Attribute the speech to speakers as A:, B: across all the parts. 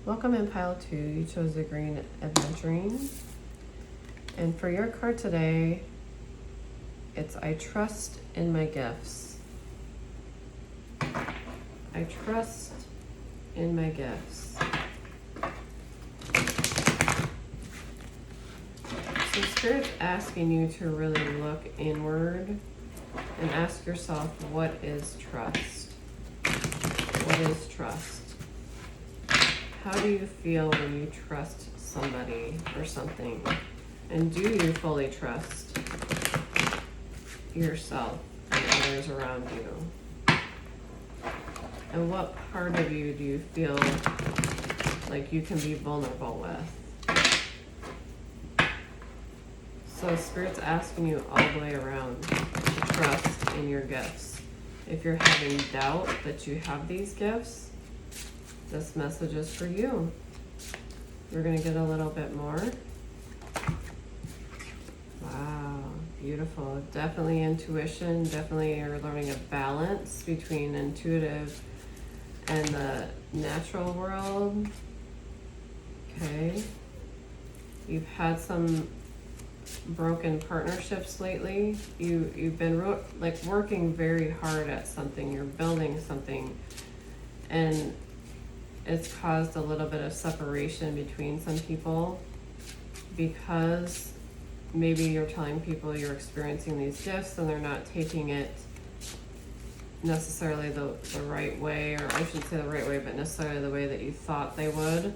A: Welcome in pile 2. You chose the green adventuring. And for your card today, it's I trust in my gifts. I trust in my gifts. So Spirit's asking you to really look inward and ask yourself, what is trust? What is trust? How do you feel when you trust somebody or something? And do you fully trust yourself and others around you? And what part of you do you feel like you can be vulnerable with? So Spirit's asking you all the way around to trust in your gifts. If you're having doubt that you have these gifts, this message is for you. We're going to get a little bit more. Wow, beautiful. Definitely intuition. Definitely you're learning a balance between intuitive and the natural world. Okay. You've had some broken partnerships lately. You've been working very hard at something. You're building something, and it's caused a little bit of separation between some people because maybe you're telling people you're experiencing these gifts and they're not taking it necessarily the right way, or I shouldn't say the right way, but necessarily the way that you thought they would.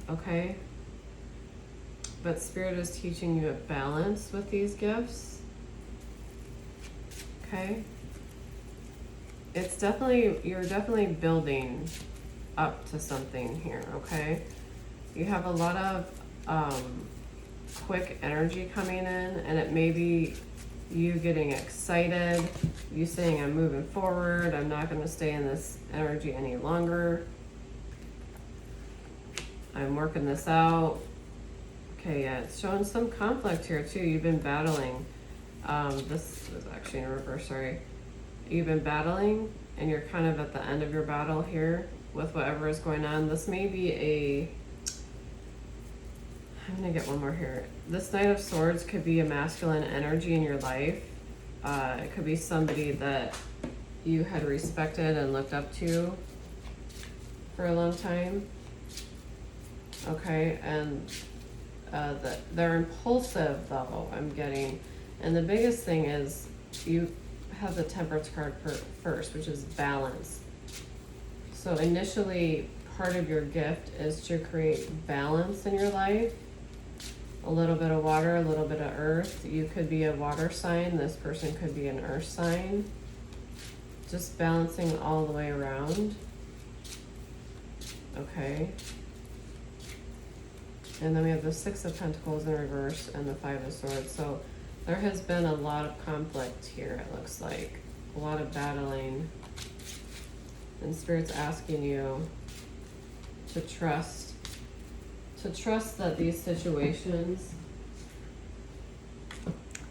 A: Okay? But Spirit is teaching you a balance with these gifts. Okay? It's definitely, you're definitely building up to something here, okay? You have a lot of quick energy coming in, and it may be you getting excited, you saying, I'm moving forward, I'm not going to stay in this energy any longer, I'm working this out. Okay, yeah, it's showing some conflict here too. You've been battling. This is actually in reverse, sorry. You've been battling, and you're kind of at the end of your battle here with whatever is going on. This may be I'm gonna get one more here. This Knight of Swords could be a masculine energy in your life. It could be somebody that you had respected and looked up to for a long time. Okay, and they're impulsive though, I'm getting. And the biggest thing is you have the Temperance card first, which is balance. So initially, part of your gift is to create balance in your life. A little bit of water, a little bit of earth. You could be a water sign. This person could be an earth sign. Just balancing all the way around. Okay. And then we have the Six of Pentacles in reverse and the Five of Swords. So there has been a lot of conflict here, it looks like. A lot of battling. And Spirit's asking you to trust that these situations,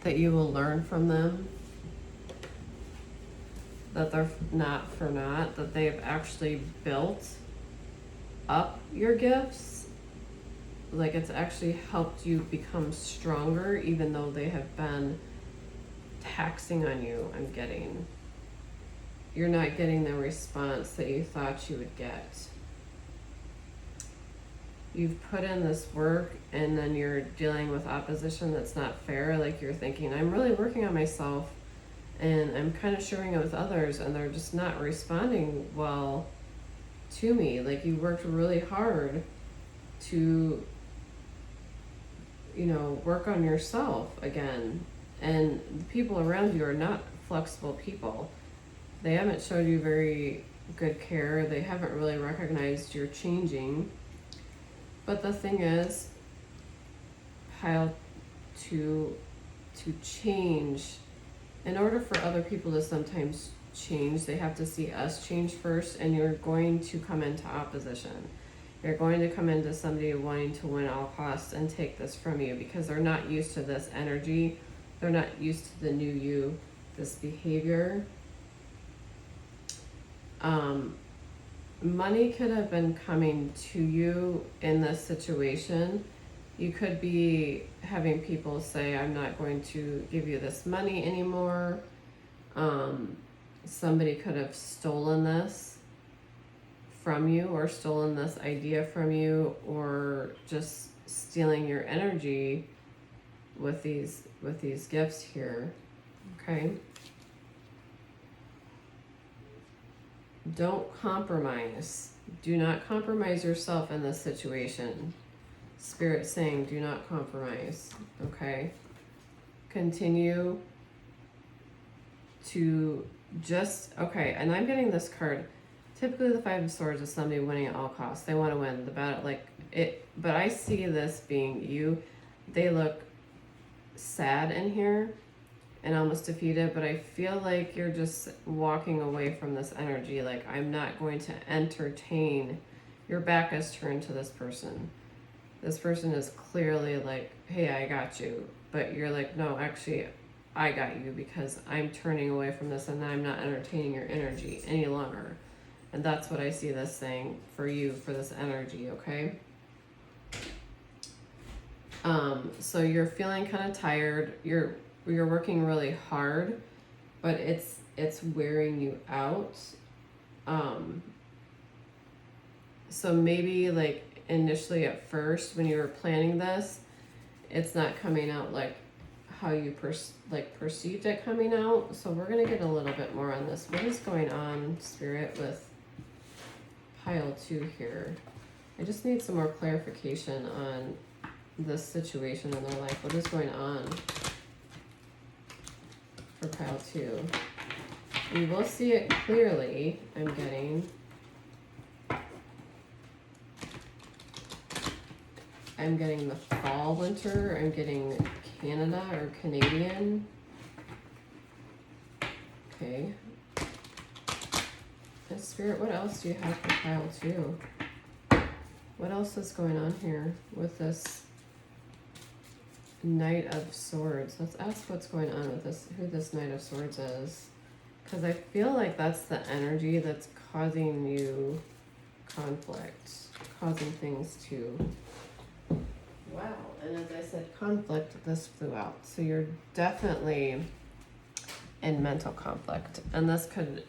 A: that you will learn from them, that they're not for naught, that they have actually built up your gifts. Like it's actually helped you become stronger, even though they have been taxing on you, I'm getting. You're not getting the response that you thought you would get. You've put in this work and then you're dealing with opposition that's not fair. Like you're thinking, I'm really working on myself and I'm kind of sharing it with others and they're just not responding well to me. Like you worked really hard to, work on yourself again. And the people around you are not flexible people. They haven't showed you very good care. They haven't really recognized you're changing. But the thing is, pile to change, in order for other people to sometimes change, they have to see us change first, and you're going to come into opposition. You're going to come into somebody wanting to win all costs and take this from you because they're not used to this energy. They're not used to the new you, this behavior. money could have been coming to you in this situation. You could be having people say, I'm not going to give you this money anymore. Somebody could have stolen this from you, or stolen this idea from you, or just stealing your energy with these gifts here. Okay? Don't compromise. Do not compromise yourself in this situation. Spirit saying, do not compromise. Okay? Continue to just, okay, and I'm getting this card. Typically the Five of Swords is somebody winning at all costs. They want to win the battle, like it, but I see this being you. They look sad in here and almost defeated, but I feel like you're just walking away from this energy. Like, I'm not going to entertain. Your back is turned to this person. This person is clearly like, hey, I got you. But you're like, no, actually, I got you, because I'm turning away from this and I'm not entertaining your energy any longer. And that's what I see this saying for you, for this energy, okay? So you're feeling kind of tired. You're working really hard, but it's wearing you out. So maybe like initially at first when you were planning this, it's not coming out like how you perceived it coming out. So we're gonna get a little bit more on this. What is going on, Spirit, with pile 2 here? I just need some more clarification on this situation in their life. What is going on for pile 2? We will see it clearly, I'm getting. I'm getting the fall, winter. I'm getting Canada or Canadian. Okay. And Spirit, what else do you have for pile 2? What else is going on here with this Knight of Swords? Let's ask what's going on with this, who this Knight of Swords is. Because I feel like that's the energy that's causing you conflict, causing things to... Wow, and as I said, conflict, this flew out. So you're definitely in mental conflict. And this could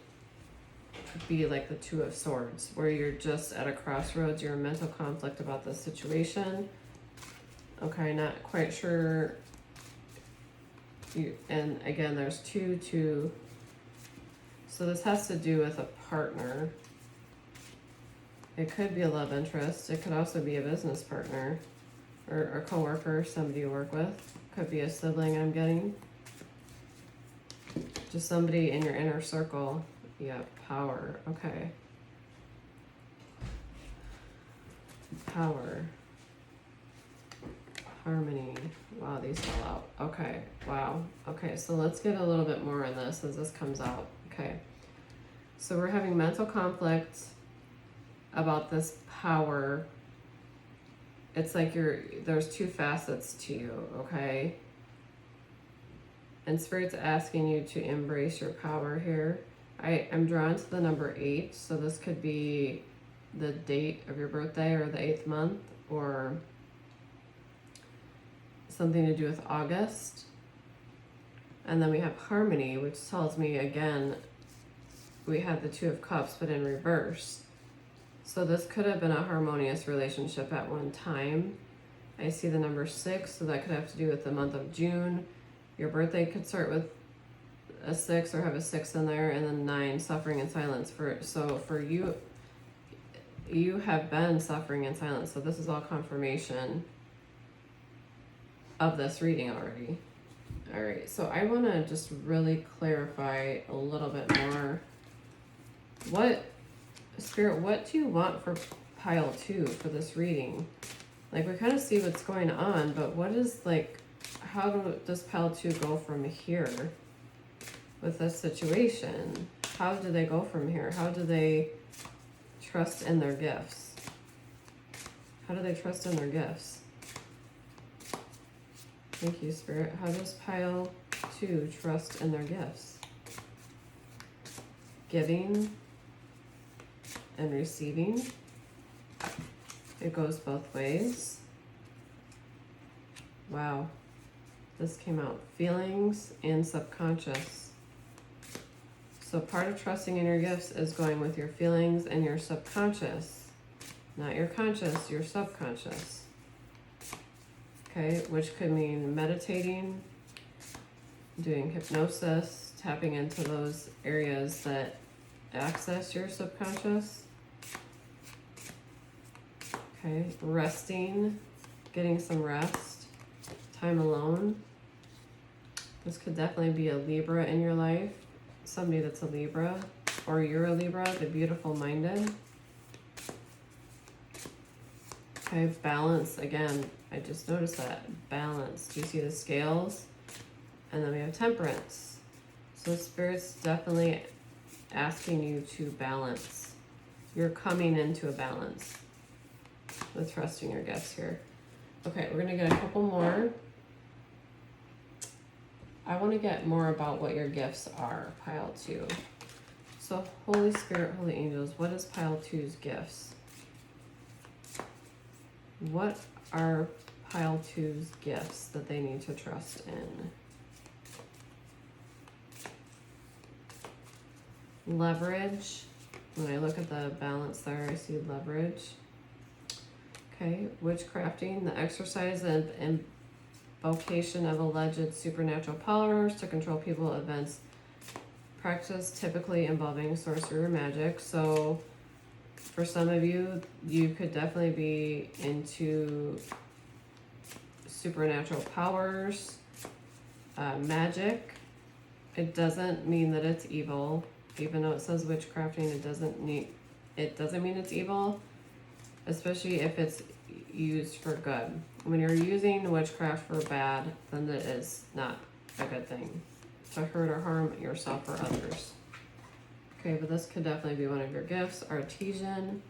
A: be like the Two of Swords, where you're just at a crossroads. You're in mental conflict about this situation. Okay, not quite sure. And again, there's 2. So this has to do with a partner. It could be a love interest. It could also be a business partner. Or a coworker, somebody you work with. Could be a sibling, I'm getting. Just somebody in your inner circle. Yeah, power. Okay. Power. Harmony. Wow, these fell out. Okay, wow. Okay, so let's get a little bit more on this as this comes out. Okay. So we're having mental conflict about this power. It's like there's 2 facets to you, okay? And Spirit's asking you to embrace your power here. I'm drawn to the number 8, so this could be the date of your birthday or the 8th month, or something to do with August. And then we have Harmony, which tells me, again, we had the 2 of Cups, but in reverse. So this could have been a harmonious relationship at one time. I see the number 6, so that could have to do with the month of June. Your birthday could start with a 6 or have a 6 in there, and then 9, suffering in silence. So for you, you have been suffering in silence. So this is all confirmation of this reading already. All right, so I want to just really clarify a little bit more. Spirit, what do you want for pile 2 for this reading? Like, we kind of see what's going on, but what is, like, how does pile 2 go from here with this situation? How do they go from here? How do they trust in their gifts? How do they trust in their gifts? Thank you, Spirit. How does pile 2 trust in their gifts? Giving. and receiving. It goes both ways. Wow. This came out feelings and subconscious. So part of trusting in your gifts is going with your feelings and your subconscious. Not your conscious, your subconscious. Okay, which could mean meditating, doing hypnosis, tapping into those areas that access your subconscious. Okay, resting, getting some rest, time alone. This could definitely be a Libra in your life, somebody that's a Libra, or you're a Libra, the beautiful minded. Okay, balance, again, I just noticed that, balance. Do you see the scales? And then we have temperance. So Spirit's definitely asking you to balance. You're coming into a balance with trusting your gifts here. Okay, we're gonna get a couple more. I want to get more about what your gifts are, pile 2. So Holy Spirit, Holy Angels, what is pile 2's gifts? What are pile 2's gifts that they need to trust in? Leverage. When I look at the balance there, I see leverage. Okay, witchcrafting, the exercise and invocation of alleged supernatural powers to control people, events, practice typically involving sorcery or magic. So for some of you, you could definitely be into supernatural powers, magic. It doesn't mean that it's evil, even though it says witchcrafting. It doesn't mean it's evil, especially if it's used for good. When you're using witchcraft for bad, then it is not a good thing to hurt or harm yourself or others. Okay, but this could definitely be one of your gifts. Artisan,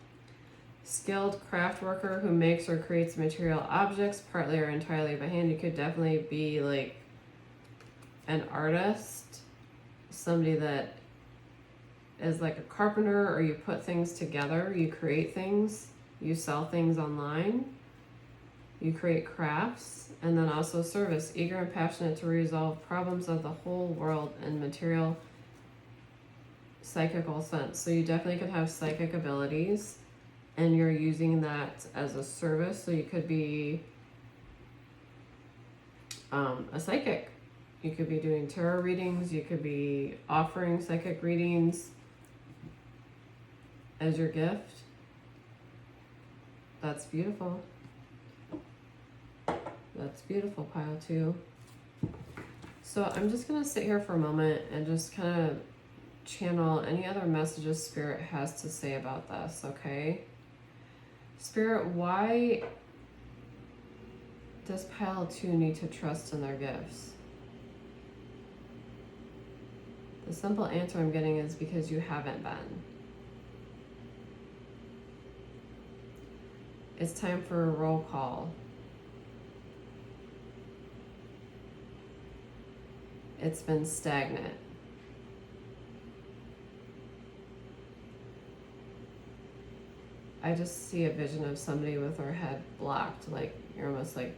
A: skilled craft worker who makes or creates material objects partly or entirely by hand. You could definitely be like an artist, somebody that is like a carpenter, or you put things together, you create things, you sell things online, you create crafts. And then also service, eager and passionate to resolve problems of the whole world in material psychical sense. So you definitely could have psychic abilities and you're using that as a service. So you could be a psychic. You could be doing tarot readings. You could be offering psychic readings as your gift. That's beautiful. That's beautiful, pile 2. So I'm just going to sit here for a moment and just kind of channel any other messages Spirit has to say about this, okay? Spirit, why does pile 2 need to trust in their gifts? The simple answer I'm getting is because you haven't been. It's time for a roll call. It's been stagnant. I just see a vision of somebody with their head blocked, like you're almost like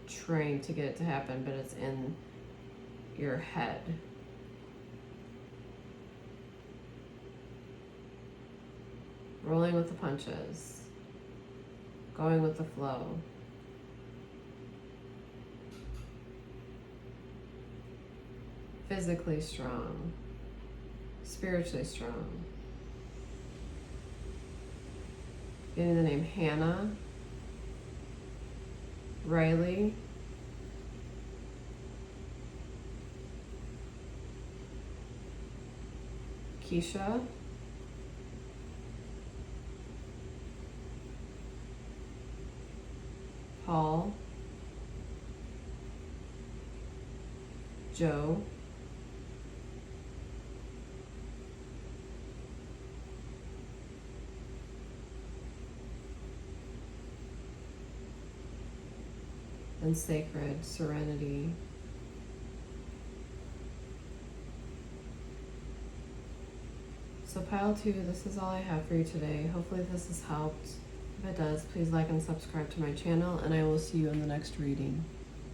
A: trying to get it to happen, but it's in your head. Rolling with the punches. Going with the flow. Physically strong. Spiritually strong. Getting the name Hannah, Riley, Keisha, Paul, Joe, and Sacred Serenity. so pile 2, this is all I have for you today. Hopefully this has helped. If it does, please like and subscribe to my channel, and I will see you in the next reading.